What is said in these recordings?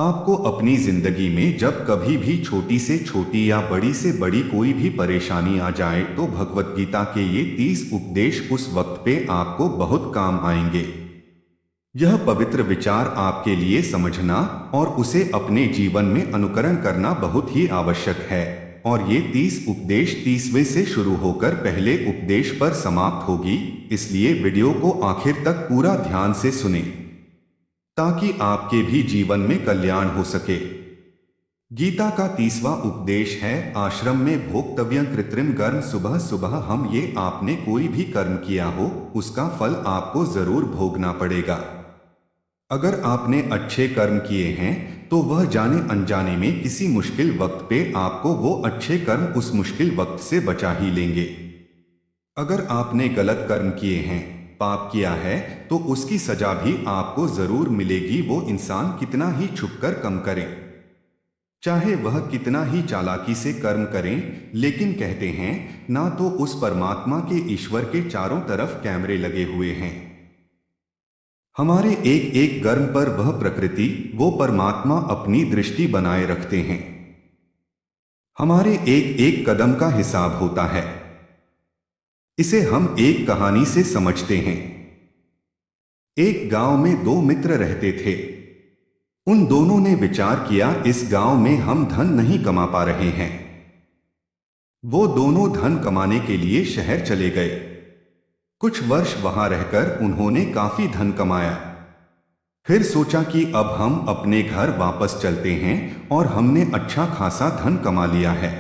आपको अपनी जिंदगी में जब कभी भी छोटी से छोटी या बड़ी से बड़ी कोई भी परेशानी आ जाए तो भगवत गीता के ये 30 उपदेश उस वक्त पे आपको बहुत काम आएंगे। यह पवित्र विचार आपके लिए समझना और उसे अपने जीवन में अनुकरण करना बहुत ही आवश्यक है। और ये 30 उपदेश 30वें से शुरू होकर पहले उपदेश पर समाप्त होगी, इसलिए वीडियो को आखिर तक पूरा ध्यान से सुने ताकि आपके भी जीवन में कल्याण हो सके। गीता का 30वां उपदेश है आश्रम में भोक्तव्य कृत्रिम कर्म। सुबह सुबह हम ये आपने कोई भी कर्म किया हो उसका फल आपको जरूर भोगना पड़ेगा। अगर आपने अच्छे कर्म किए हैं तो वह जाने अनजाने में किसी मुश्किल वक्त पे आपको वो अच्छे कर्म उस मुश्किल वक्त से बचा ही लेंगे। अगर आपने गलत कर्म किए हैं, पाप किया है, तो उसकी सजा भी आपको जरूर मिलेगी, वो इंसान कितना ही छुपकर कम करे, चाहे वह कितना ही चालाकी से कर्म करें। लेकिन कहते हैं ना तो उस परमात्मा के ईश्वर के चारों तरफ कैमरे लगे हुए हैं। हमारे एक एक कर्म पर वह प्रकृति, वो परमात्मा अपनी दृष्टि बनाए रखते हैं। हमारे एक एक कदम का हिसाब होता है। इसे हम एक कहानी से समझते हैं। एक गांव में दो मित्र रहते थे। उन दोनों ने विचार किया इस गांव में हम धन नहीं कमा पा रहे हैं। वो दोनों धन कमाने के लिए शहर चले गए। कुछ वर्ष वहां रहकर उन्होंने काफी धन कमाया। फिर सोचा कि अब हम अपने घर वापस चलते हैं और हमने अच्छा खासा धन कमा लिया है।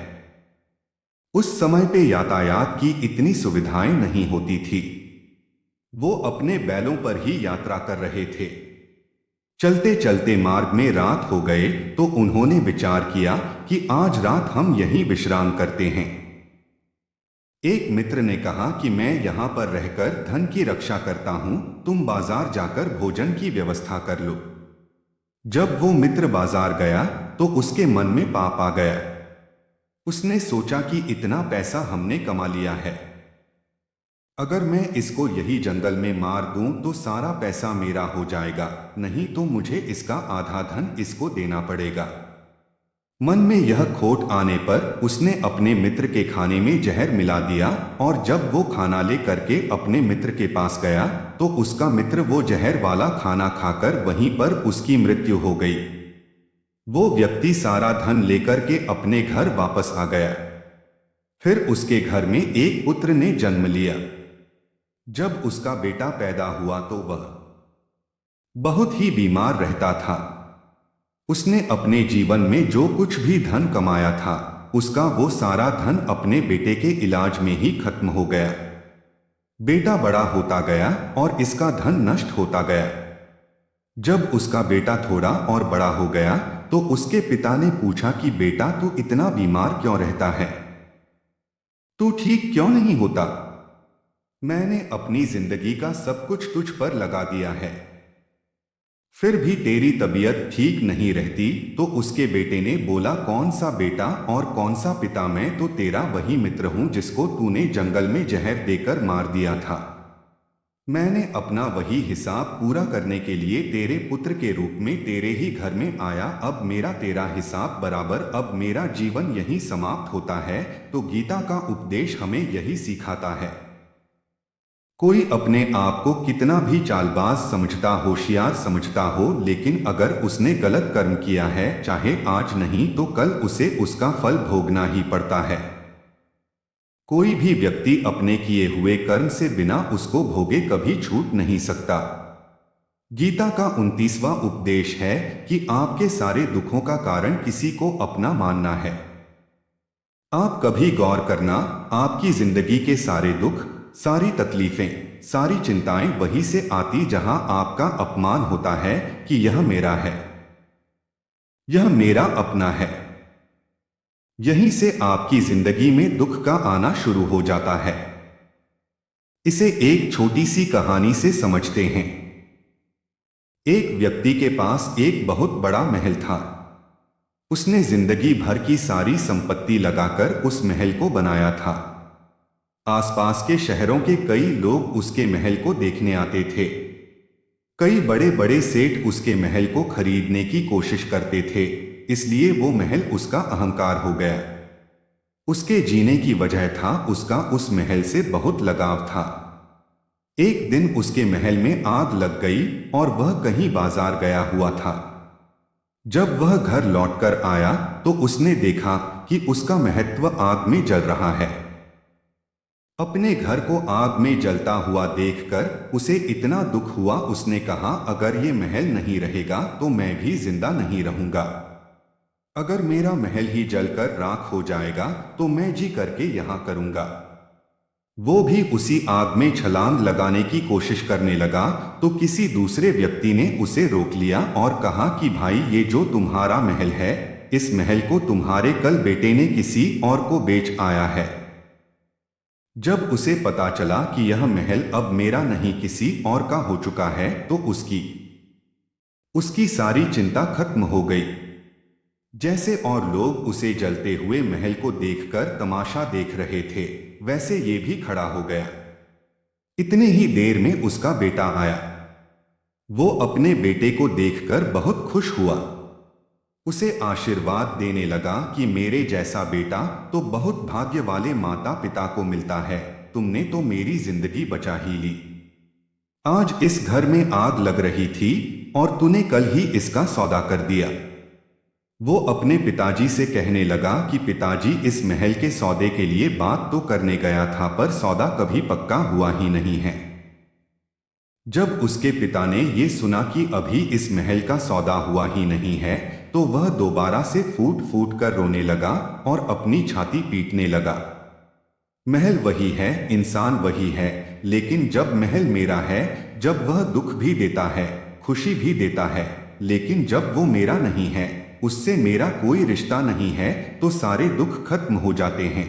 उस समय पे यातायात की इतनी सुविधाएं नहीं होती थी। वो अपने बैलों पर ही यात्रा कर रहे थे। चलते चलते मार्ग में रात हो गए तो उन्होंने विचार किया कि आज रात हम यहीं विश्राम करते हैं। एक मित्र ने कहा कि मैं यहां पर रहकर धन की रक्षा करता हूं, तुम बाजार जाकर भोजन की व्यवस्था कर लो। जब वो मित्र बाजार गया तो उसके मन में पाप आ गया। उसने सोचा कि इतना पैसा हमने कमा लिया है, अगर मैं इसको यही जंगल में मार दूं तो सारा पैसा मेरा हो जाएगा, नहीं तो मुझे इसका आधा धन इसको देना पड़ेगा। मन में यह खोट आने पर उसने अपने मित्र के खाने में जहर मिला दिया और जब वो खाना ले करके अपने मित्र के पास गया तो उसका मित्र वो जहर वाला खाना खाकर वहीं पर उसकी मृत्यु हो गई। वो व्यक्ति सारा धन लेकर के अपने घर वापस आ गया। फिर उसके घर में एक पुत्र ने जन्म लिया। जब उसका बेटा पैदा हुआ तो वह बहुत ही बीमार रहता था। उसने अपने जीवन में जो कुछ भी धन कमाया था उसका वो सारा धन अपने बेटे के इलाज में ही खत्म हो गया। बेटा बड़ा होता गया और इसका धन नष्ट होता गया। जब उसका बेटा थोड़ा और बड़ा हो गया तो उसके पिता ने पूछा कि बेटा तू इतना बीमार क्यों रहता है, तू ठीक क्यों नहीं होता? मैंने अपनी जिंदगी का सब कुछ तुझ पर लगा दिया है, फिर भी तेरी तबीयत ठीक नहीं रहती। तो उसके बेटे ने बोला कौन सा बेटा और कौन सा पिता, मैं तो तेरा वही मित्र हूं जिसको तूने जंगल में जहर देकर मार दिया था। मैंने अपना वही हिसाब पूरा करने के लिए तेरे पुत्र के रूप में तेरे ही घर में आया। अब मेरा तेरा हिसाब बराबर, अब मेरा जीवन यही समाप्त होता है। तो गीता का उपदेश हमें यही सिखाता है। कोई अपने आप को कितना भी चालबाज समझता, होशियार समझता हो, लेकिन अगर उसने गलत कर्म किया है, चाहे आज नहीं तो कल उसे उसका फल भोगना ही पड़ता है। कोई भी व्यक्ति अपने किए हुए कर्म से बिना उसको भोगे कभी छूट नहीं सकता। गीता का 29वां उपदेश है कि आपके सारे दुखों का कारण किसी को अपना मानना है। आप कभी गौर करना, आपकी जिंदगी के सारे दुख, सारी तकलीफें, सारी चिंताएं वहीं से आती जहां आपका अपमान होता है कि यह मेरा है, यह मेरा अपना है। यहीं से आपकी जिंदगी में दुख का आना शुरू हो जाता है। इसे एक छोटी सी कहानी से समझते हैं। एक व्यक्ति के पास एक बहुत बड़ा महल था। उसने जिंदगी भर की सारी संपत्ति लगाकर उस महल को बनाया था। आसपास के शहरों के कई लोग उसके महल को देखने आते थे। कई बड़े बड़े सेठ उसके महल को खरीदने की कोशिश करते थे, इसलिए वो महल उसका अहंकार हो गया। उसके जीने की वजह था उसका उस महल से बहुत लगाव था। एक दिन उसके महल में आग लग गई और वह कहीं बाजार गया हुआ था। जब वह घर लौटकर आया तो उसने देखा कि उसका महत्व आग में जल रहा है। अपने घर को आग में जलता हुआ देखकर उसे इतना दुख हुआ, उसने कहा, अगर ये महल नहीं रहेगा तो मैं भी जिंदा नहीं रहूंगा। अगर मेरा महल ही जलकर राख हो जाएगा तो मैं जी करके यहां करूंगा। वो भी उसी आग में छलांग लगाने की कोशिश करने लगा तो किसी दूसरे व्यक्ति ने उसे रोक लिया और कहा कि भाई, ये जो तुम्हारा महल है, इस महल को तुम्हारे कल बेटे ने किसी और को बेच आया है। जब उसे पता चला कि यह महल अब मेरा नहीं किसी और का हो चुका है तो उसकी सारी चिंता खत्म हो गई। जैसे और लोग उसे जलते हुए महल को देखकर तमाशा देख रहे थे, वैसे ये भी खड़ा हो गया। इतने ही देर में उसका बेटा आया। वो अपने बेटे को देखकर बहुत खुश हुआ। उसे आशीर्वाद देने लगा कि मेरे जैसा बेटा तो बहुत भाग्य वाले माता पिता को मिलता है, तुमने तो मेरी जिंदगी बचा ही ली। आज इस घर में आग लग रही थी और तूने कल ही इसका सौदा कर दिया। वो अपने पिताजी से कहने लगा कि पिताजी, इस महल के सौदे के लिए बात तो करने गया था पर सौदा कभी पक्का हुआ ही नहीं है। जब उसके पिता ने ये सुना कि अभी इस महल का सौदा हुआ ही नहीं है तो वह दोबारा से फूट फूट कर रोने लगा और अपनी छाती पीटने लगा। महल वही है, इंसान वही है, लेकिन जब महल मेरा है, जब वह दुख भी देता है, खुशी भी देता है, लेकिन जब वो मेरा नहीं है, उससे मेरा कोई रिश्ता नहीं है, तो सारे दुख खत्म हो जाते हैं।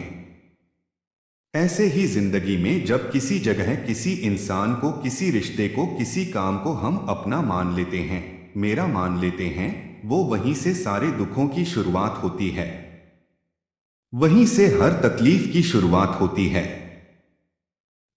ऐसे ही जिंदगी में जब किसी जगह किसी इंसान को, किसी रिश्ते को, किसी काम को हम अपना मान लेते हैं, मेरा मान लेते हैं, वो वहीं से सारे दुखों की शुरुआत होती है। वहीं से हर तकलीफ की शुरुआत होती है।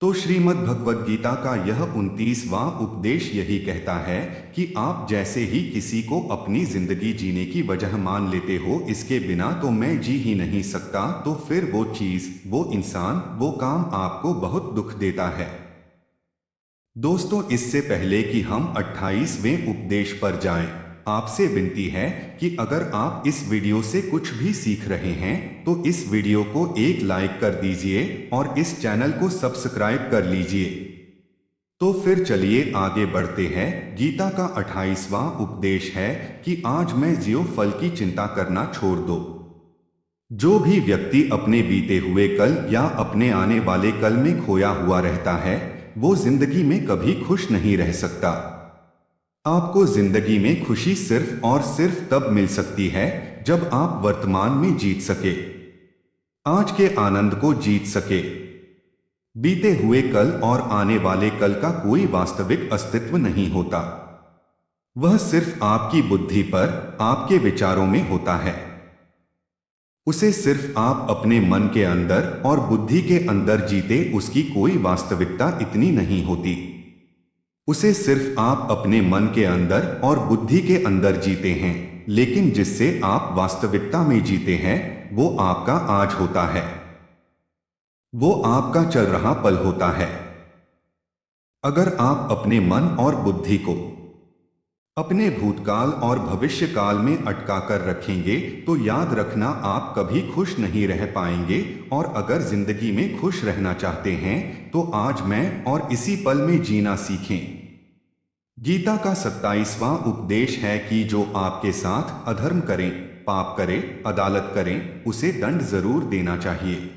तो श्रीमद् भगवद गीता का यह 29वां उपदेश यही कहता है कि आप जैसे ही किसी को अपनी जिंदगी जीने की वजह मान लेते हो, इसके बिना तो मैं जी ही नहीं सकता, तो फिर वो चीज, वो इंसान, वो काम आपको बहुत दुख देता है। दोस्तों, इससे पहले कि हम 28वें उपदेश पर जाएं, आपसे विनती है कि अगर आप इस वीडियो से कुछ भी सीख रहे हैं तो इस वीडियो को एक लाइक कर दीजिए और इस चैनल को सब्सक्राइब कर लीजिए। तो फिर चलिए आगे बढ़ते हैं। गीता का 28वां उपदेश है कि आज मैं ज्यो फल की चिंता करना छोड़ दो। जो भी व्यक्ति अपने बीते हुए कल या अपने आने वाले कल में खोया हुआ रहता है, वो जिंदगी में कभी खुश नहीं रह सकता। आपको जिंदगी में खुशी सिर्फ और सिर्फ तब मिल सकती है जब आप वर्तमान में जीत सके, आज के आनंद को जीत सके। बीते हुए कल और आने वाले कल का कोई वास्तविक अस्तित्व नहीं होता। वह सिर्फ आपकी बुद्धि पर, आपके विचारों में होता है। उसे सिर्फ आप अपने मन के अंदर और बुद्धि के अंदर जीते, उसकी कोई वास्तविकता इतनी नहीं होती। उसे सिर्फ आप अपने मन के अंदर और बुद्धि के अंदर जीते हैं, लेकिन जिससे आप वास्तविकता में जीते हैं वो आपका आज होता है, वो आपका चल रहा पल होता है। अगर आप अपने मन और बुद्धि को अपने भूतकाल और भविष्य काल में अटका कर रखेंगे तो याद रखना, आप कभी खुश नहीं रह पाएंगे। और अगर जिंदगी में खुश रहना चाहते हैं तो आज मैं और इसी पल में जीना सीखें। गीता का 27वां उपदेश है कि जो आपके साथ अधर्म करें, पाप करें, अदालत करें, उसे दंड जरूर देना चाहिए।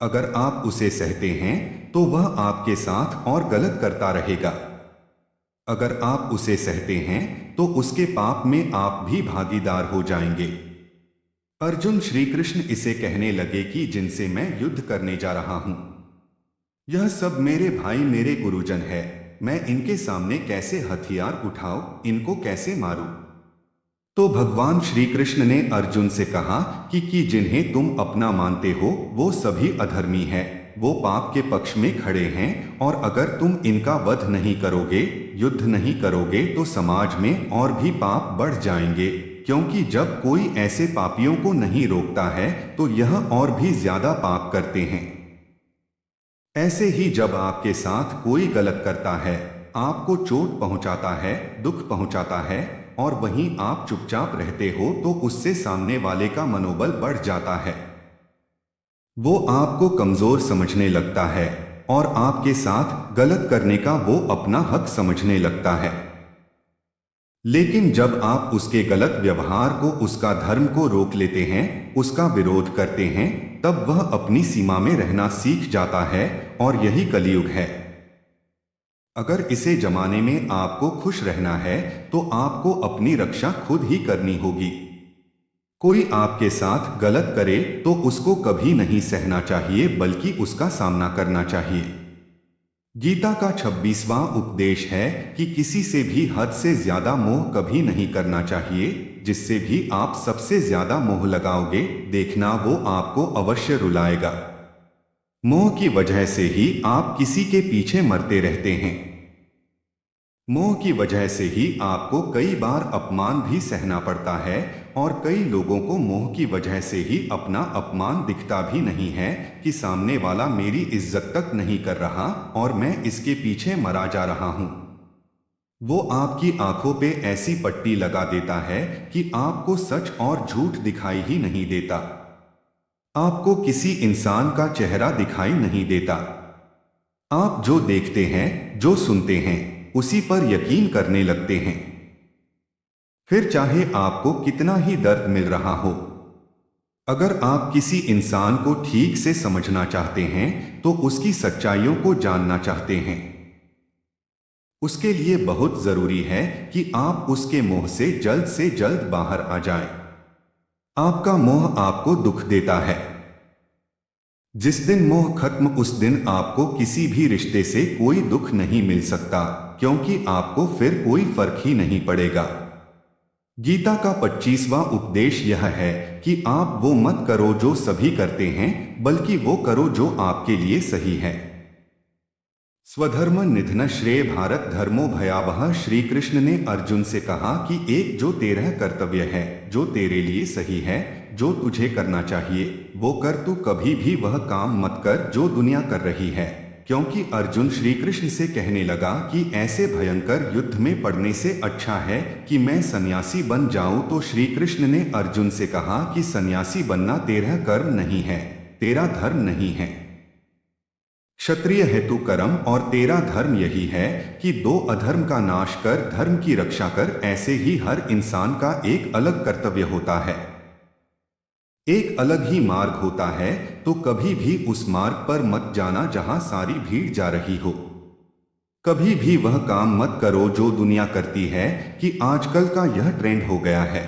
अगर आप उसे सहते हैं तो वह आपके साथ और गलत करता रहेगा। अगर आप उसे सहते हैं तो उसके पाप में आप भी भागीदार हो जाएंगे। अर्जुन श्री कृष्ण इसे कहने लगे कि जिनसे मैं युद्ध करने जा रहा हूं, यह सब मेरे भाई, मेरे गुरुजन है। मैं इनके सामने कैसे हथियार उठाऊं, इनको कैसे मारूं? तो भगवान श्री कृष्ण ने अर्जुन से कहा कि जिन्हें तुम अपना मानते हो वो सभी अधर्मी है, वो पाप के पक्ष में खड़े हैं और अगर तुम इनका वध नहीं करोगे, युद्ध नहीं करोगे तो समाज में और भी पाप बढ़ जाएंगे, क्योंकि जब कोई ऐसे पापियों को नहीं रोकता है तो यह और भी ज्यादा पाप करते हैं। ऐसे ही जब आपके साथ कोई गलत करता है, आपको चोट पहुंचाता है, दुख पहुंचाता है और वहीं आप चुपचाप रहते हो तो उससे सामने वाले का मनोबल बढ़ जाता है। वो आपको कमजोर समझने लगता है और आपके साथ गलत करने का वो अपना हक समझने लगता है। लेकिन जब आप उसके गलत व्यवहार को, उसका धर्म को रोक लेते हैं, उसका विरोध करते हैं, तब वह अपनी सीमा में रहना सीख जाता है और यही कलयुग है। अगर इसे जमाने में आपको खुश रहना है तो आपको अपनी रक्षा खुद ही करनी होगी। कोई आपके साथ गलत करे तो उसको कभी नहीं सहना चाहिए, बल्कि उसका सामना करना चाहिए। गीता का 26वां उपदेश है कि किसी से भी हद से ज्यादा मोह कभी नहीं करना चाहिए। जिससे भी आप सबसे ज्यादा मोह लगाओगे, देखना वो आपको अवश्य रुलाएगा। मोह की वजह से ही आप किसी के पीछे मरते रहते हैं। मोह की वजह से ही आपको कई बार अपमान भी सहना पड़ता है और कई लोगों को मोह की वजह से ही अपना अपमान दिखता भी नहीं है कि सामने वाला मेरी इज्जत तक नहीं कर रहा और मैं इसके पीछे मरा जा रहा हूं। वो आपकी आंखों पे ऐसी पट्टी लगा देता है कि आपको सच और झूठ दिखाई ही नहीं देता। आपको किसी इंसान का चेहरा दिखाई नहीं देता। आप जो देखते हैं, जो सुनते हैं, उसी पर यकीन करने लगते हैं। फिर चाहे आपको कितना ही दर्द मिल रहा हो, अगर आप किसी इंसान को ठीक से समझना चाहते हैं तो उसकी सच्चाइयों को जानना चाहते हैं, उसके लिए बहुत जरूरी है कि आप उसके मोह से जल्द बाहर आ जाएं। आपका मोह आपको दुख देता है। जिस दिन मोह खत्म, उस दिन आपको किसी भी रिश्ते से कोई दुख नहीं मिल सकता, क्योंकि आपको फिर कोई फर्क ही नहीं पड़ेगा। गीता का 25वां उपदेश यह है कि आप वो मत करो जो सभी करते हैं, बल्कि वो करो जो आपके लिए सही है। स्वधर्म निधन श्रेय भारत धर्मो भयावह। श्री कृष्ण ने अर्जुन से कहा कि एक जो तेरा कर्तव्य है, जो तेरे लिए सही है, जो तुझे करना चाहिए वो कर। तू कभी भी वह काम मत कर जो दुनिया कर रही है, क्योंकि अर्जुन श्री कृष्ण से कहने लगा कि ऐसे भयंकर युद्ध में पड़ने से अच्छा है कि मैं सन्यासी बन जाऊं। तो श्री कृष्ण ने अर्जुन से कहा कि सन्यासी बनना तेरा कर्म नहीं है, तेरा धर्म नहीं है। क्षत्रिय हेतु कर्म और तेरा धर्म यही है कि दो अधर्म का नाश कर, धर्म की रक्षा कर। ऐसे ही हर इंसान का एक अलग कर्तव्य होता है, एक अलग ही मार्ग होता है। तो कभी भी उस मार्ग पर मत जाना जहां सारी भीड़ जा रही हो। कभी भी वह काम मत करो जो दुनिया करती है कि आजकल का यह ट्रेंड हो गया है,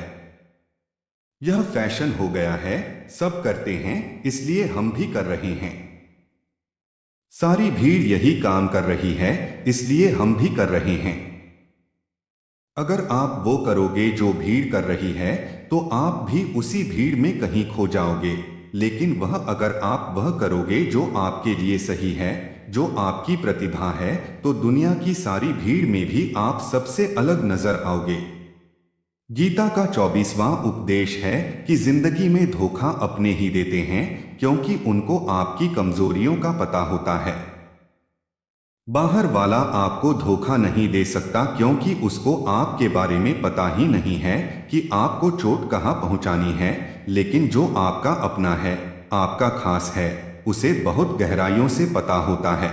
यह फैशन हो गया है, सब करते हैं इसलिए हम भी कर रहे हैं। सारी भीड़ यही काम कर रही है इसलिए हम भी कर रहे हैं। अगर आप वो करोगे जो भीड़ कर रही है तो आप भी उसी भीड़ में कहीं खो जाओगे। लेकिन वह अगर आप वह करोगे जो आपके लिए सही है, जो आपकी प्रतिभा है, तो दुनिया की सारी भीड़ में भी आप सबसे अलग नजर आओगे। गीता का 24वां उपदेश है कि जिंदगी में धोखा अपने ही देते हैं, क्योंकि उनको आपकी कमजोरियों का पता होता है। बाहर वाला आपको धोखा नहीं दे सकता, क्योंकि उसको आपके बारे में पता ही नहीं है कि आपको चोट कहाँ पहुंचानी है। लेकिन जो आपका अपना है, आपका खास है, उसे बहुत गहराइयों से पता होता है।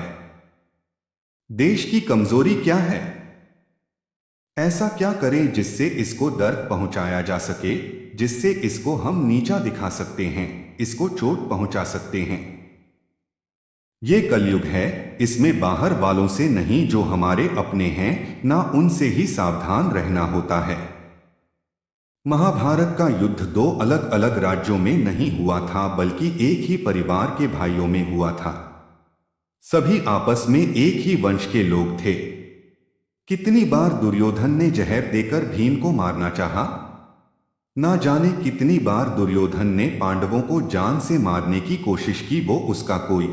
देश की कमजोरी क्या है? ऐसा क्या करें जिससे इसको दर्द पहुंचाया जा सके, जिससे इसको हम नीचा दिखा सकते हैं, इसको चोट पहुंचा सकते हैं। ये कलयुग है, इसमें बाहर वालों से नहीं, जो हमारे अपने हैं ना, उनसे ही सावधान रहना होता है। महाभारत का युद्ध दो अलग अलग राज्यों में नहीं हुआ था, बल्कि एक ही परिवार के भाइयों में हुआ था। सभी आपस में एक ही वंश के लोग थे। कितनी बार दुर्योधन ने जहर देकर भीम को मारना चाहा, ना जाने कितनी बार दुर्योधन ने पांडवों को जान से मारने की कोशिश की, वो उसका कोई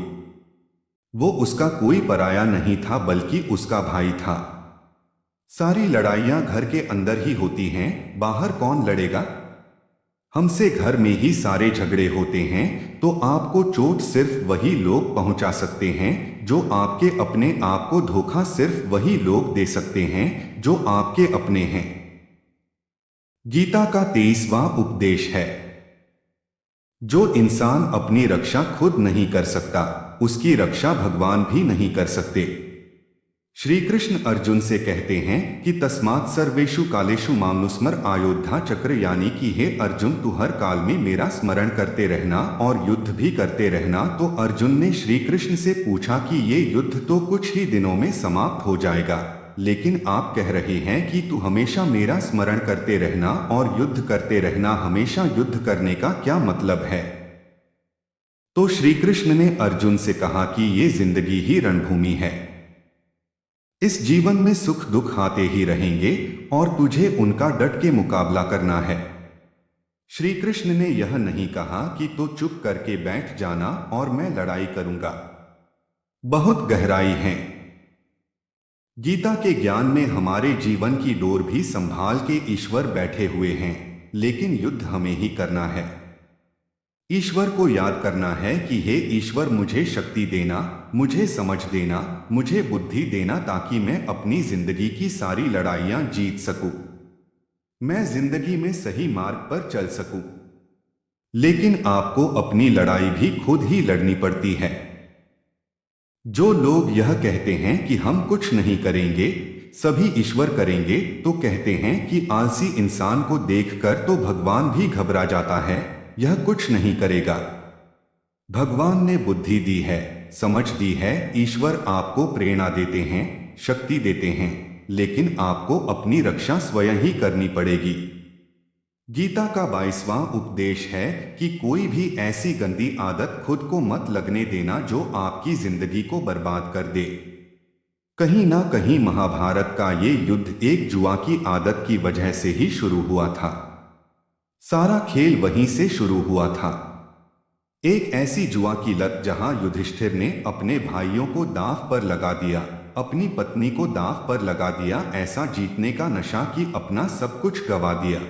वो उसका कोई पराया नहीं था बल्कि उसका भाई था। सारी लड़ाइयां घर के अंदर ही होती हैं, बाहर कौन लड़ेगा? हमसे घर में ही सारे झगड़े होते हैं, तो आपको चोट सिर्फ वही लोग पहुंचा सकते हैं जो आपके अपने। आप को धोखा सिर्फ वही लोग दे सकते हैं जो आपके अपने हैं। गीता का 23वां उपदेश है, जो इंसान अपनी रक्षा खुद नहीं कर सकता, उसकी रक्षा भगवान भी नहीं कर सकते। श्री कृष्ण अर्जुन से कहते हैं कि तस्मात् सर्वेषु कालेषु मामनुस्मर अयोध्या चक्र, यानी कि हे अर्जुन, तू हर काल में मेरा स्मरण करते रहना और युद्ध भी करते रहना। तो अर्जुन ने श्री कृष्ण से पूछा कि ये युद्ध तो कुछ ही दिनों में समाप्त हो जाएगा, लेकिन आप कह रहे हैं कि तू हमेशा मेरा स्मरण करते रहना और युद्ध करते रहना। हमेशा युद्ध करने का क्या मतलब है? तो श्री कृष्ण ने अर्जुन से कहा कि ये जिंदगी ही रणभूमि है। इस जीवन में सुख दुख आते ही रहेंगे और तुझे उनका डट के मुकाबला करना है। श्री कृष्ण ने यह नहीं कहा कि तो चुप करके बैठ जाना और मैं लड़ाई करूंगा। बहुत गहराई है। गीता के ज्ञान में हमारे जीवन की डोर भी संभाल के ईश्वर बैठे हुए हैं, लेकिन युद्ध हमें ही करना है। ईश्वर को याद करना है कि हे ईश्वर, मुझे शक्ति देना, मुझे समझ देना, मुझे बुद्धि देना, ताकि मैं अपनी जिंदगी की सारी लड़ाइयां जीत सकूं, मैं जिंदगी में सही मार्ग पर चल सकूं। लेकिन आपको अपनी लड़ाई भी खुद ही लड़नी पड़ती है। जो लोग यह कहते हैं कि हम कुछ नहीं करेंगे, सभी ईश्वर करेंगे, तो कहते हैं कि आलसी इंसान को देखकर तो भगवान भी घबरा जाता है, यह कुछ नहीं करेगा। भगवान ने बुद्धि दी है, समझ दी है, ईश्वर आपको प्रेरणा देते हैं, शक्ति देते हैं, लेकिन आपको अपनी रक्षा स्वयं ही करनी पड़ेगी। गीता का 22वां उपदेश है कि कोई भी ऐसी गंदी आदत खुद को मत लगने देना जो आपकी जिंदगी को बर्बाद कर दे। कहीं ना कहीं महाभारत का ये युद्ध एक जुआ की आदत की वजह से ही शुरू हुआ था। सारा खेल वहीं से शुरू हुआ था। एक ऐसी जुआ की लत जहां युधिष्ठिर ने अपने भाइयों को दांव पर लगा दिया, अपनी पत्नी को दांव पर लगा दिया, ऐसा जीतने का नशा कि अपना सब कुछ गवा दिया।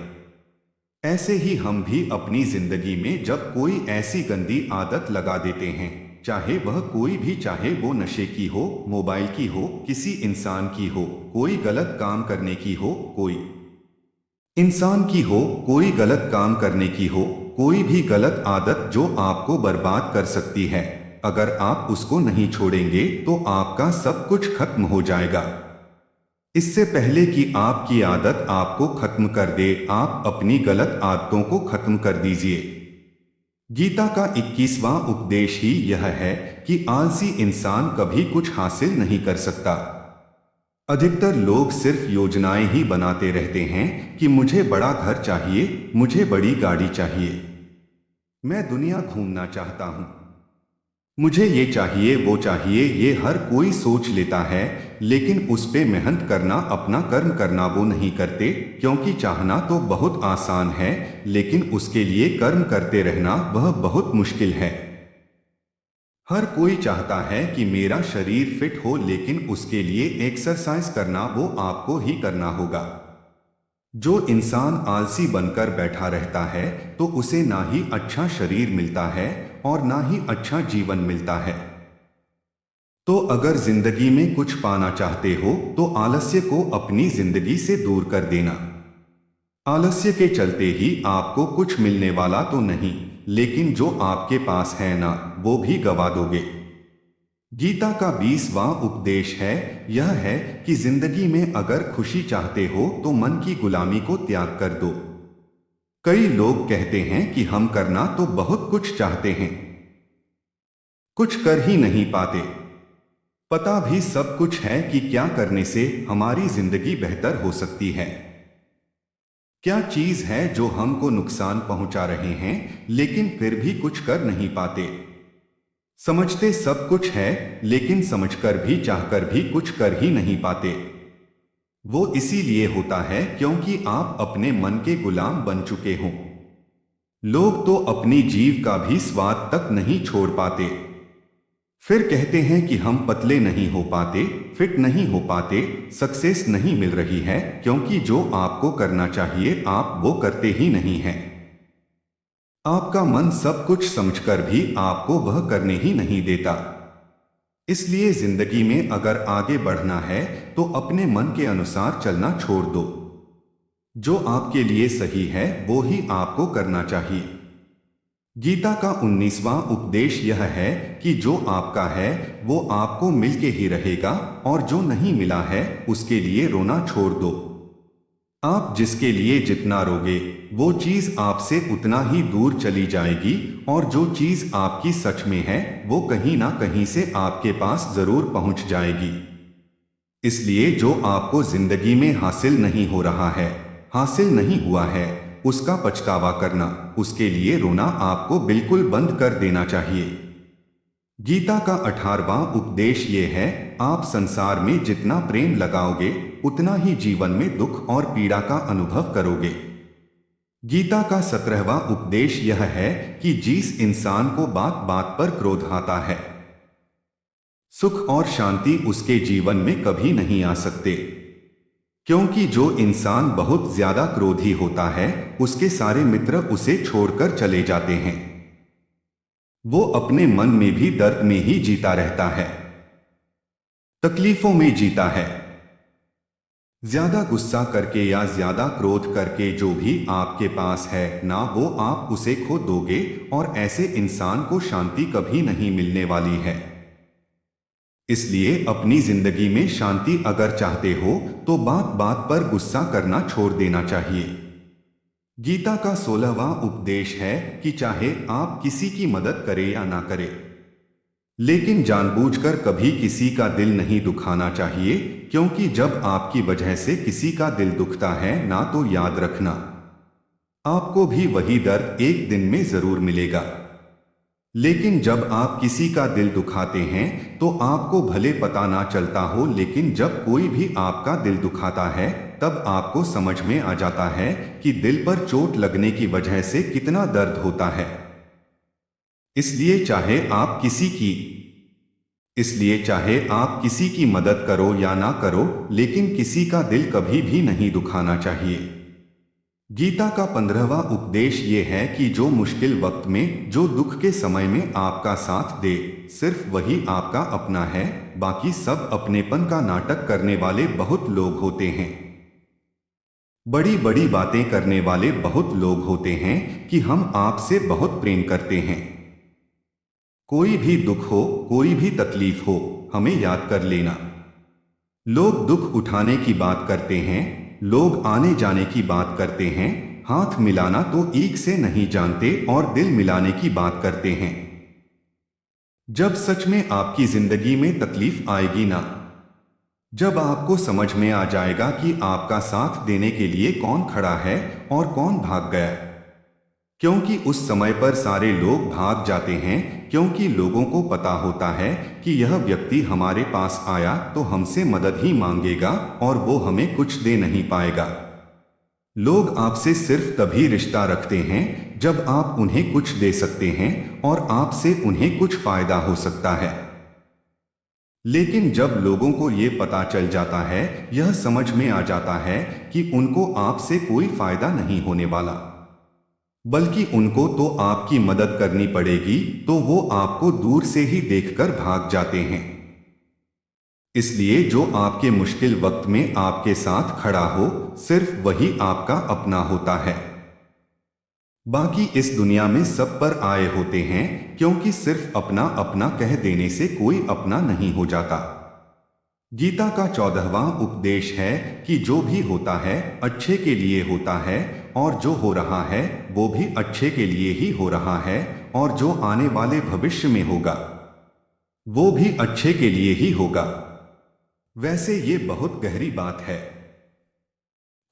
ऐसे ही हम भी अपनी जिंदगी में जब कोई ऐसी गंदी आदत लगा देते हैं, चाहे वह कोई भी, चाहे वो नशे की हो, मोबाइल की हो, किसी इंसान की हो, कोई गलत काम करने की हो, कोई इंसान की हो, कोई गलत काम करने की हो, कोई भी गलत आदत जो आपको बर्बाद कर सकती है, अगर आप उसको नहीं छोड़ेंगे तो आपका सब कुछ खत्म हो जाएगा। इससे पहले कि आपकी आदत आपको खत्म कर दे, आप अपनी गलत आदतों को खत्म कर दीजिए। गीता का 21वां उपदेश ही यह है कि आलसी इंसान कभी कुछ हासिल नहीं कर सकता। अधिकतर लोग सिर्फ योजनाएं ही बनाते रहते हैं कि मुझे बड़ा घर चाहिए, मुझे बड़ी गाड़ी चाहिए, मैं दुनिया घूमना चाहता हूं, मुझे ये चाहिए, वो चाहिए, ये हर कोई सोच लेता है, लेकिन उस पे मेहनत करना, अपना कर्म करना वो नहीं करते, क्योंकि चाहना तो बहुत आसान है, लेकिन उसके लिए कर्म करते रहना वह बहुत मुश्किल है। हर कोई चाहता है कि मेरा शरीर फिट हो, लेकिन उसके लिए एक्सरसाइज करना वो आपको ही करना होगा। जो इंसान आलसी बनकर बैठा रहता है तो उसे ना ही अच्छा शरीर मिलता है और ना ही अच्छा जीवन मिलता है। तो अगर जिंदगी में कुछ पाना चाहते हो तो आलस्य को अपनी जिंदगी से दूर कर देना। आलस्य के चलते ही आपको कुछ मिलने वाला तो नहीं, लेकिन जो आपके पास है ना, वो भी गवा दोगे। गीता का 20वां उपदेश है, यह है कि जिंदगी में अगर खुशी चाहते हो तो मन की गुलामी को त्याग कर दो। कई लोग कहते हैं कि हम करना तो बहुत कुछ चाहते हैं, कुछ कर ही नहीं पाते। पता भी सब कुछ है कि क्या करने से हमारी जिंदगी बेहतर हो सकती है, क्या चीज है जो हमको नुकसान पहुंचा रहे हैं, लेकिन फिर भी कुछ कर नहीं पाते। समझते सब कुछ है, लेकिन समझकर भी, चाहकर भी कुछ कर ही नहीं पाते। वो इसीलिए होता है क्योंकि आप अपने मन के गुलाम बन चुके हो। लोग तो अपनी जीव का भी स्वाद तक नहीं छोड़ पाते, फिर कहते हैं कि हम पतले नहीं हो पाते, फिट नहीं हो पाते, सक्सेस नहीं मिल रही है, क्योंकि जो आपको करना चाहिए आप वो करते ही नहीं हैं। आपका मन सब कुछ समझकर भी आपको वह करने ही नहीं देता। इसलिए जिंदगी में अगर आगे बढ़ना है तो अपने मन के अनुसार चलना छोड़ दो। जो आपके लिए सही है वो ही आपको करना चाहिए। गीता का 19वां उपदेश यह है कि जो आपका है वो आपको मिलके ही रहेगा, और जो नहीं मिला है उसके लिए रोना छोड़ दो। आप जिसके लिए जितना रोगे वो चीज आपसे उतना ही दूर चली जाएगी, और जो चीज आपकी सच में है वो कहीं ना कहीं से आपके पास जरूर पहुंच जाएगी। इसलिए जो आपको जिंदगी में हासिल नहीं हो रहा है, हासिल नहीं हुआ है, उसका पछतावा करना, उसके लिए रोना आपको बिल्कुल बंद कर देना चाहिए। गीता का 18वां उपदेश ये है, आप संसार में जितना प्रेम लगाओगे उतना ही जीवन में दुख और पीड़ा का अनुभव करोगे। गीता का 17वां उपदेश यह है कि जिस इंसान को बात बात पर क्रोध आता है, सुख और शांति उसके जीवन में कभी नहीं आ सकते। क्योंकि जो इंसान बहुत ज्यादा क्रोधी होता है उसके सारे मित्र उसे छोड़कर चले जाते हैं। वो अपने मन में भी दर्द में ही जीता रहता है, तकलीफों में जीता है। ज्यादा गुस्सा करके या ज्यादा क्रोध करके जो भी आपके पास है ना वो आप उसे खो दोगे, और ऐसे इंसान को शांति कभी नहीं मिलने वाली है। इसलिए अपनी जिंदगी में शांति अगर चाहते हो तो बात बात पर गुस्सा करना छोड़ देना चाहिए। गीता का 16वां उपदेश है कि चाहे आप किसी की मदद करें या ना करें, लेकिन जानबूझकर कभी किसी का दिल नहीं दुखाना चाहिए, क्योंकि जब आपकी वजह से किसी का दिल दुखता है ना तो याद रखना, आपको भी वही दर्द एक दिन में जरूर मिलेगा। लेकिन जब आप किसी का दिल दुखाते हैं तो आपको भले पता ना चलता हो, लेकिन जब कोई भी आपका दिल दुखाता है तब आपको समझ में आ जाता है कि दिल पर चोट लगने की वजह से कितना दर्द होता है। इसलिए चाहे आप किसी की मदद करो या ना करो, लेकिन किसी का दिल कभी भी नहीं दुखाना चाहिए। गीता का 15वां उपदेश ये है कि जो मुश्किल वक्त में, जो दुख के समय में आपका साथ दे, सिर्फ वही आपका अपना है। बाकी सब अपनेपन का नाटक करने वाले बहुत लोग होते हैं। बड़ी बड़ी बातें करने वाले बहुत लोग होते हैं कि हम आपसे बहुत प्रेम करते हैं। कोई भी दुख हो, कोई भी तकलीफ हो, हमें याद कर लेना। लोग दुख उठाने की बात करते हैं, लोग आने जाने की बात करते हैं, हाथ मिलाना तो ईक से नहीं जानते, और दिल मिलाने की बात करते हैं। जब सच में आपकी जिंदगी में तकलीफ आएगी ना, जब आपको समझ में आ जाएगा कि आपका साथ देने के लिए कौन खड़ा है और कौन भाग गया, क्योंकि उस समय पर सारे लोग भाग जाते हैं, क्योंकि लोगों को पता होता है कि यह व्यक्ति हमारे पास आया तो हमसे मदद ही मांगेगा और वो हमें कुछ दे नहीं पाएगा। लोग आपसे सिर्फ तभी रिश्ता रखते हैं जब आप उन्हें कुछ दे सकते हैं और आपसे उन्हें कुछ फायदा हो सकता है। लेकिन जब लोगों को ये पता चल जाता है, यह समझ में आ जाता है कि उनको आपसे कोई फायदा नहीं होने वाला, बल्कि उनको तो आपकी मदद करनी पड़ेगी, तो वो आपको दूर से ही देखकर भाग जाते हैं। इसलिए जो आपके मुश्किल वक्त में आपके साथ खड़ा हो, सिर्फ वही आपका अपना होता है। बाकी इस दुनिया में सब पर आए होते हैं, क्योंकि सिर्फ अपना अपना कह देने से कोई अपना नहीं हो जाता। गीता का 14वां उपदेश है कि जो भी होता है अच्छे के लिए होता है, और जो हो रहा है वो भी अच्छे के लिए ही हो रहा है, और जो आने वाले भविष्य में होगा वो भी अच्छे के लिए ही होगा। वैसे ये बहुत गहरी बात है।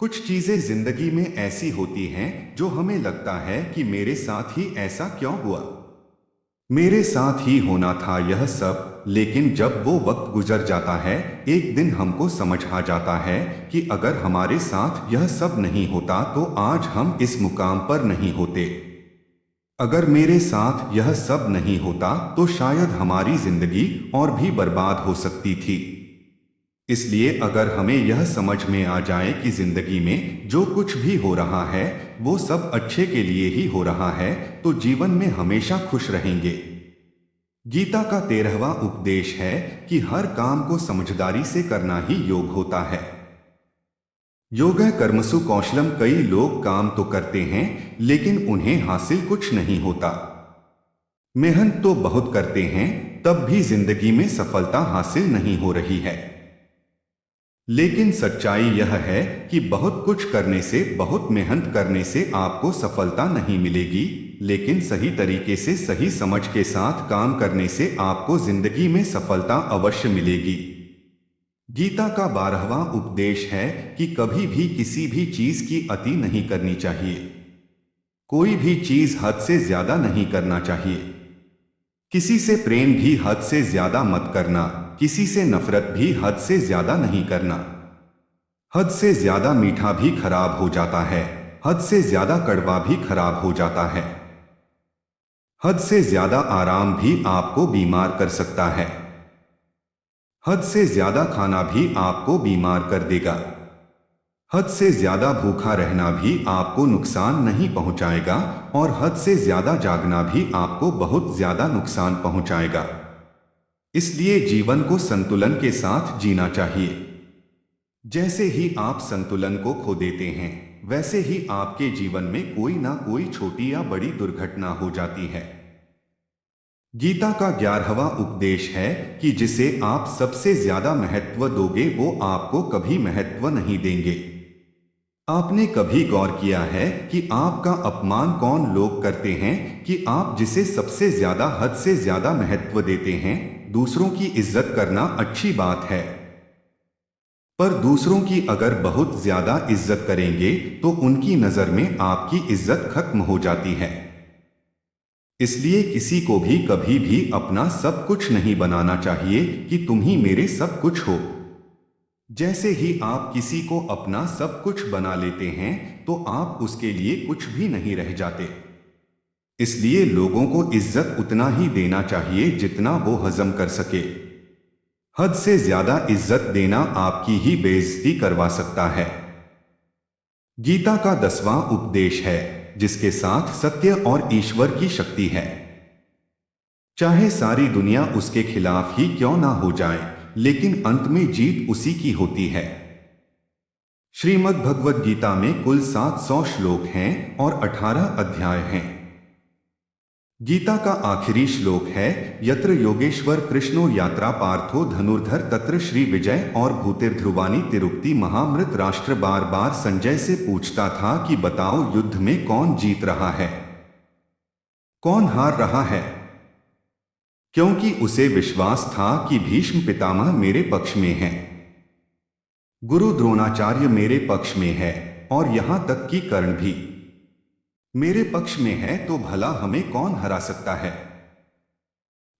कुछ चीजें जिंदगी में ऐसी होती हैं जो हमें लगता है कि मेरे साथ ही ऐसा क्यों हुआ, मेरे साथ ही होना था यह सब, लेकिन जब वो वक्त गुजर जाता है, एक दिन हमको समझ आ जाता है कि अगर हमारे साथ यह सब नहीं होता तो आज हम इस मुकाम पर नहीं होते। अगर मेरे साथ यह सब नहीं होता तो शायद हमारी जिंदगी और भी बर्बाद हो सकती थी। इसलिए अगर हमें यह समझ में आ जाए कि जिंदगी में जो कुछ भी हो रहा है वो सब अच्छे के लिए ही हो रहा है, तो जीवन में हमेशा खुश रहेंगे। गीता का 13वां उपदेश है कि हर काम को समझदारी से करना ही योग होता है। योगः कर्मसु कौशलम। कई लोग काम तो करते हैं लेकिन उन्हें हासिल कुछ नहीं होता। मेहनत तो बहुत करते हैं तब भी जिंदगी में सफलता हासिल नहीं हो रही है। लेकिन सच्चाई यह है कि बहुत कुछ करने से, बहुत मेहनत करने से आपको सफलता नहीं मिलेगी, लेकिन सही तरीके से, सही समझ के साथ काम करने से आपको जिंदगी में सफलता अवश्य मिलेगी। गीता का 12वां उपदेश है कि कभी भी किसी भी चीज की अति नहीं करनी चाहिए। कोई भी चीज हद से ज्यादा नहीं करना चाहिए। किसी से प्रेम भी हद से ज्यादा मत करना, किसी से नफरत भी हद से ज्यादा नहीं करना। हद से ज्यादा मीठा भी खराब हो जाता है, हद से ज्यादा कड़वा भी खराब हो जाता है। हद से ज्यादा आराम भी आपको बीमार कर सकता है। हद से ज्यादा खाना भी आपको बीमार कर देगा। हद से ज्यादा भूखा रहना भी आपको नुकसान नहीं पहुंचाएगा और हद से ज्यादा जागना भी आपको बहुत ज्यादा नुकसान पहुंचाएगा। इसलिए जीवन को संतुलन के साथ जीना चाहिए। जैसे ही आप संतुलन को खो देते हैं वैसे ही आपके जीवन में कोई ना कोई छोटी या बड़ी दुर्घटना हो जाती है। गीता का 11वां उपदेश है कि जिसे आप सबसे ज्यादा महत्व दोगे वो आपको कभी महत्व नहीं देंगे। आपने कभी गौर किया है कि आपका अपमान कौन लोग करते हैं कि आप जिसे सबसे ज्यादा, हद से ज्यादा महत्व देते हैं। दूसरों की इज्जत करना अच्छी बात है, पर दूसरों की अगर बहुत ज्यादा इज्जत करेंगे तो उनकी नजर में आपकी इज्जत खत्म हो जाती है। इसलिए किसी को भी कभी भी अपना सब कुछ नहीं बनाना चाहिए कि तुम ही मेरे सब कुछ हो। जैसे ही आप किसी को अपना सब कुछ बना लेते हैं तो आप उसके लिए कुछ भी नहीं रह जाते। इसलिए लोगों को इज्जत उतना ही देना चाहिए जितना वो हजम कर सके। हद से ज्यादा इज्जत देना आपकी ही बेइज्जती करवा सकता है। गीता का 10वां उपदेश है जिसके साथ सत्य और ईश्वर की शक्ति है। चाहे सारी दुनिया उसके खिलाफ ही क्यों ना हो जाए, लेकिन अंत में जीत उसी की होती है। श्रीमद् भगवद गीता में कुल 700 श्लोक हैं और 18 अध्याय हैं। गीता का आखिरी श्लोक है यत्र योगेश्वर कृष्णो यात्रा पार्थो धनुर्धर तत्र श्री विजय और भूतिर्ध्रुवानी तिरुक्ति महामृत। राष्ट्र बार बार संजय से पूछता था कि बताओ युद्ध में कौन जीत रहा है, कौन हार रहा है, क्योंकि उसे विश्वास था कि भीष्म पितामह मेरे पक्ष में हैं, गुरु द्रोणाचार्य मेरे पक्ष में है और यहां तक कि कर्ण भी मेरे पक्ष में है, तो भला हमें कौन हरा सकता है।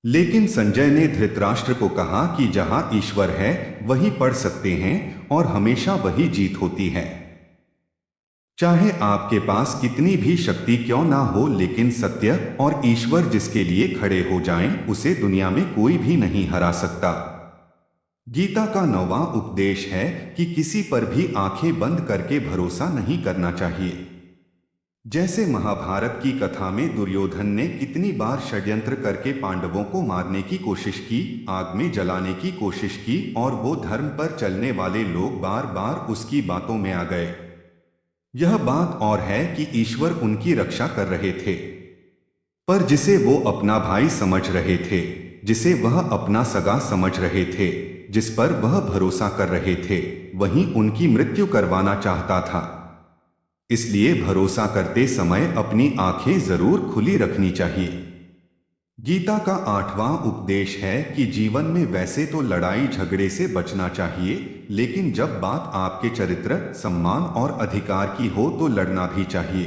लेकिन संजय ने धृतराष्ट्र को कहा कि जहां ईश्वर है वही पढ़ सकते हैं और हमेशा वही जीत होती है। चाहे आपके पास कितनी भी शक्ति क्यों ना हो, लेकिन सत्य और ईश्वर जिसके लिए खड़े हो जाएं, उसे दुनिया में कोई भी नहीं हरा सकता। गीता का 9वां उपदेश है कि किसी पर भी आंखें बंद करके भरोसा नहीं करना चाहिए। जैसे महाभारत की कथा में दुर्योधन ने कितनी बार षड्यंत्र करके पांडवों को मारने की कोशिश की, आग में जलाने की कोशिश की और वो धर्म पर चलने वाले लोग बार बार उसकी बातों में आ गए। यह बात और है कि ईश्वर उनकी रक्षा कर रहे थे, पर जिसे वो अपना भाई समझ रहे थे, जिसे वह अपना सगा समझ रहे थे, जिस पर वह भरोसा कर रहे थे, वही उनकी मृत्यु करवाना चाहता था। इसलिए भरोसा करते समय अपनी आंखें जरूर खुली रखनी चाहिए। गीता का 8वां उपदेश है कि जीवन में वैसे तो लड़ाई झगड़े से बचना चाहिए, लेकिन जब बात आपके चरित्र, सम्मान और अधिकार की हो तो लड़ना भी चाहिए।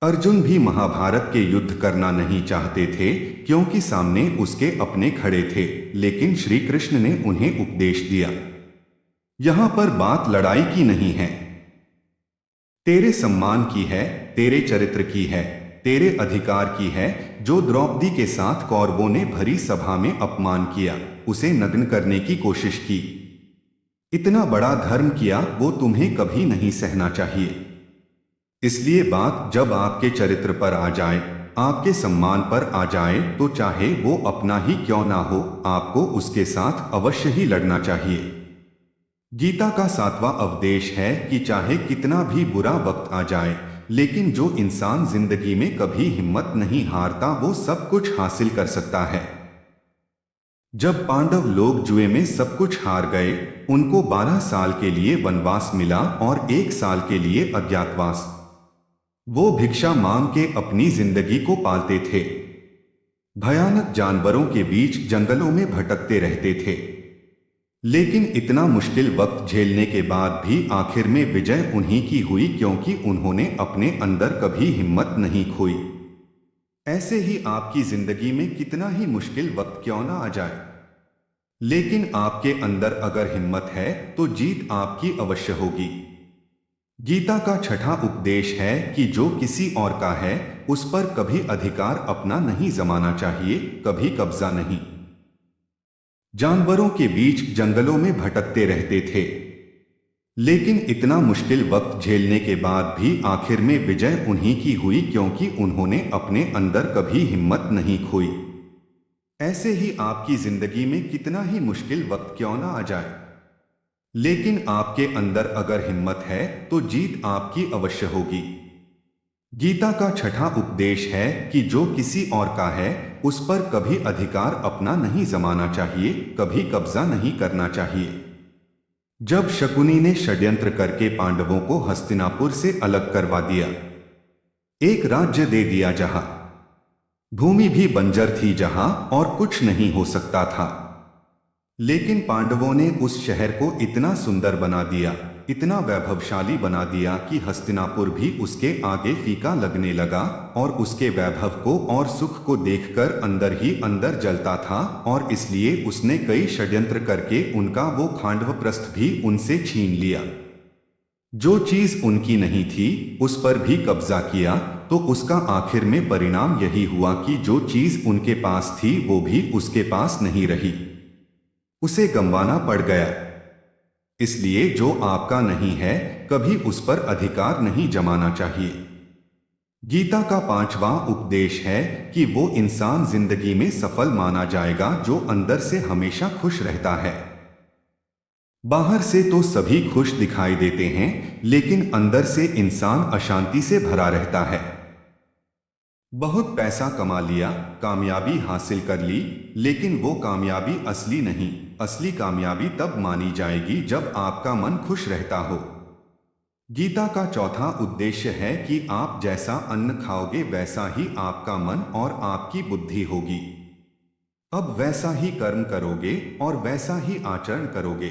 अर्जुन भी महाभारत के युद्ध करना नहीं चाहते थे क्योंकि सामने उसके अपने खड़े थे, लेकिन श्री कृष्ण ने उन्हें उपदेश दिया, यहां पर बात लड़ाई की नहीं है, तेरे सम्मान की है, तेरे चरित्र की है। तेरे अधिकार की है। जो द्रौपदी के साथ कौरवों ने भरी सभा में अपमान किया, उसे नग्न करने की कोशिश की, इतना बड़ा धर्म किया, वो तुम्हें कभी नहीं सहना चाहिए। इसलिए बात जब आपके चरित्र पर आ जाए, आपके सम्मान पर आ जाए, तो चाहे वो अपना ही क्यों ना हो, आपको उसके साथ अवश्य ही लड़ना चाहिए। गीता का 7वां उपदेश है कि चाहे कितना भी बुरा वक्त आ जाए, लेकिन जो इंसान जिंदगी में कभी हिम्मत नहीं हारता, वो सब कुछ हासिल कर सकता है। जब पांडव लोग जुए में सब कुछ हार गए, उनको 12 साल के लिए वनवास मिला और 1 साल के लिए अज्ञातवास। वो भिक्षा मांग के अपनी जिंदगी को पालते थे, भयानक जानवरों के बीच जंगलों में भटकते रहते थे। लेकिन इतना मुश्किल वक्त झेलने के बाद भी आखिर में विजय उन्हीं की हुई, क्योंकि उन्होंने अपने अंदर कभी हिम्मत नहीं खोई। ऐसे ही आपकी जिंदगी में कितना ही मुश्किल वक्त क्यों ना आ जाए, लेकिन आपके अंदर अगर हिम्मत है तो जीत आपकी अवश्य होगी। गीता का 6वां उपदेश है कि जो किसी और का है, उस पर कभी अधिकार अपना नहीं जमाना चाहिए, कभी कब्जा नहीं। जानवरों के बीच जंगलों में भटकते रहते थे, लेकिन इतना मुश्किल वक्त झेलने के बाद भी आखिर में विजय उन्हीं की हुई, क्योंकि उन्होंने अपने अंदर कभी हिम्मत नहीं खोई। ऐसे ही आपकी जिंदगी में कितना ही मुश्किल वक्त क्यों ना आ जाए, लेकिन आपके अंदर अगर हिम्मत है तो जीत आपकी अवश्य होगी। गीता का 6वां उपदेश है कि जो किसी और का है, उस पर कभी अधिकार अपना नहीं जमाना चाहिए, कभी कब्जा नहीं करना चाहिए। जब शकुनी ने षड्यंत्र करके पांडवों को हस्तिनापुर से अलग करवा दिया, एक राज्य दे दिया जहां भूमि भी बंजर थी, जहां और कुछ नहीं हो सकता था, लेकिन पांडवों ने उस शहर को इतना सुंदर बना दिया, इतना वैभवशाली बना दिया कि हस्तिनापुर भी उसके आगे फीका लगने लगा और उसके वैभव को और सुख को देखकर अंदर ही अंदर जलता था, और इसलिए उसने कई षड्यंत्र करके उनका वो खांडवप्रस्थ भी उनसे छीन लिया। जो चीज उनकी नहीं थी उस पर भी कब्जा किया, तो उसका आखिर में परिणाम यही हुआ कि जो चीज उनके पास थी वो भी उसके पास नहीं रही, उसे गंवाना पड़ गया। इसलिए जो आपका नहीं है, कभी उस पर अधिकार नहीं जमाना चाहिए। गीता का 5वां उपदेश है कि वो इंसान जिंदगी में सफल माना जाएगा जो अंदर से हमेशा खुश रहता है। बाहर से तो सभी खुश दिखाई देते हैं, लेकिन अंदर से इंसान अशांति से भरा रहता है। बहुत पैसा कमा लिया, कामयाबी हासिल कर ली, लेकिन वो कामयाबी असली नहीं। असली कामयाबी तब मानी जाएगी जब आपका मन खुश रहता हो। गीता का 4वां उद्देश्य है कि आप जैसा अन्न खाओगे वैसा ही आपका मन और आपकी बुद्धि होगी। अब वैसा ही कर्म करोगे और वैसा ही आचरण करोगे।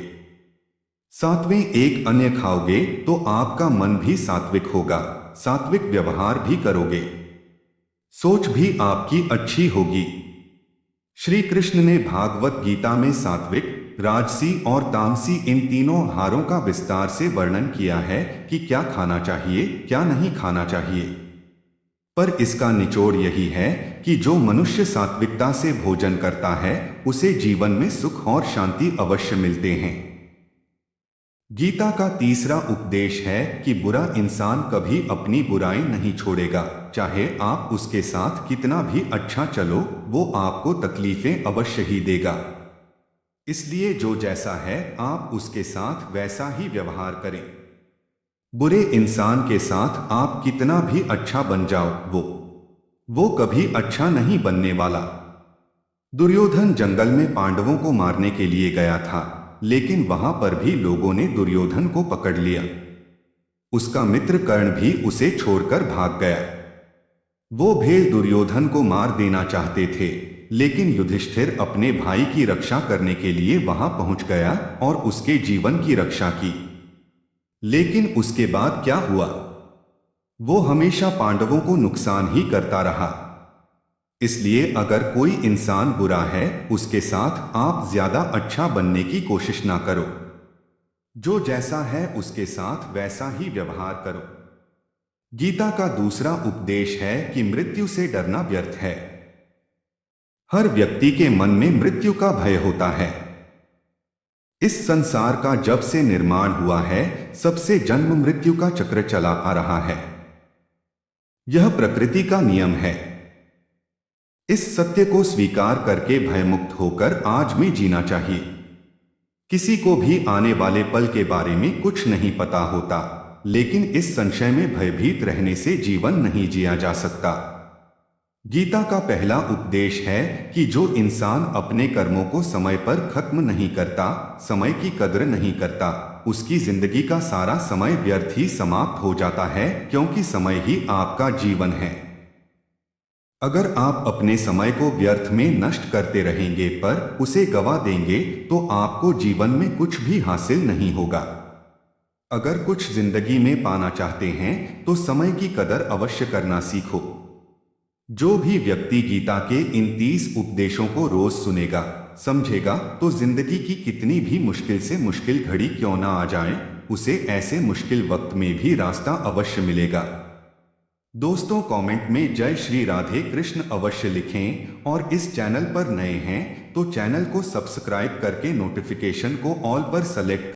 7वें एक अन्य खाओगे तो आपका मन भी सात्विक होगा, सात्विक व्यवहार भी करोगे, सोच भी आपकी अच्छी होगी। श्री कृष्ण ने भागवत गीता में सात्विक, राजसी और तामसी इन तीनों आहारों का विस्तार से वर्णन किया है कि क्या खाना चाहिए, क्या नहीं खाना चाहिए। पर इसका निचोड़ यही है कि जो मनुष्य सात्विकता से भोजन करता है, उसे जीवन में सुख और शांति अवश्य मिलते हैं। गीता का 3रा उपदेश है कि बुरा इंसान कभी अपनी बुराई नहीं छोड़ेगा, चाहे आप उसके साथ कितना भी अच्छा चलो, वो आपको तकलीफें अवश्य ही देगा। इसलिए जो जैसा है आप उसके साथ वैसा ही व्यवहार करें। बुरे इंसान के साथ आप कितना भी अच्छा बन जाओ, वो कभी अच्छा नहीं बनने वाला। दुर्योधन जंगल में पांडवों को मारने के लिए गया था, लेकिन वहां पर भी लोगों ने दुर्योधन को पकड़ लिया। उसका मित्र कर्ण भी उसे छोड़कर भाग गया। वो भेल दुर्योधन को मार देना चाहते थे, लेकिन युधिष्ठिर अपने भाई की रक्षा करने के लिए वहां पहुंच गया और उसके जीवन की रक्षा की। लेकिन उसके बाद क्या हुआ? वो हमेशा पांडवों को नुकसान ही करता रहा। इसलिए अगर कोई इंसान बुरा है, उसके साथ आप ज्यादा अच्छा बनने की कोशिश ना करो। जो जैसा है उसके साथ वैसा ही व्यवहार करो। गीता का दूसरा उपदेश है कि मृत्यु से डरना व्यर्थ है। हर व्यक्ति के मन में मृत्यु का भय होता है। इस संसार का जब से निर्माण हुआ है, सबसे जन्म मृत्यु का चक्र चला आ रहा है। यह प्रकृति का नियम है। इस सत्य को स्वीकार करके भयमुक्त होकर आज में जीना चाहिए। किसी को भी आने वाले पल के बारे में कुछ नहीं पता होता, लेकिन इस संशय में भयभीत रहने से जीवन नहीं जिया जा सकता। गीता का पहला उपदेश है कि जो इंसान अपने कर्मों को समय पर खत्म नहीं करता, समय की कद्र नहीं करता, उसकी जिंदगी का सारा समय व्यर्थ ही समाप्त हो जाता है, क्योंकि समय ही आपका जीवन है। अगर आप अपने समय को व्यर्थ में नष्ट करते रहेंगे पर उसे गवा देंगे तो आपको जीवन में कुछ भी हासिल नहीं होगा। अगर कुछ जिंदगी में पाना चाहते हैं तो समय की कदर अवश्य करना सीखो। जो भी व्यक्ति गीता के इन 30 उपदेशों को रोज सुनेगा, समझेगा, तो जिंदगी की कितनी भी मुश्किल से मुश्किल घड़ी क्यों ना आ जाए, उसे ऐसे मुश्किल वक्त में भी रास्ता अवश्य मिलेगा। दोस्तों, कमेंट में जय श्री राधे कृष्ण अवश्य लिखें और इस चैनल पर नए हैं तो चैनल को सब्सक्राइब करके नोटिफिकेशन को ऑल पर सेलेक्ट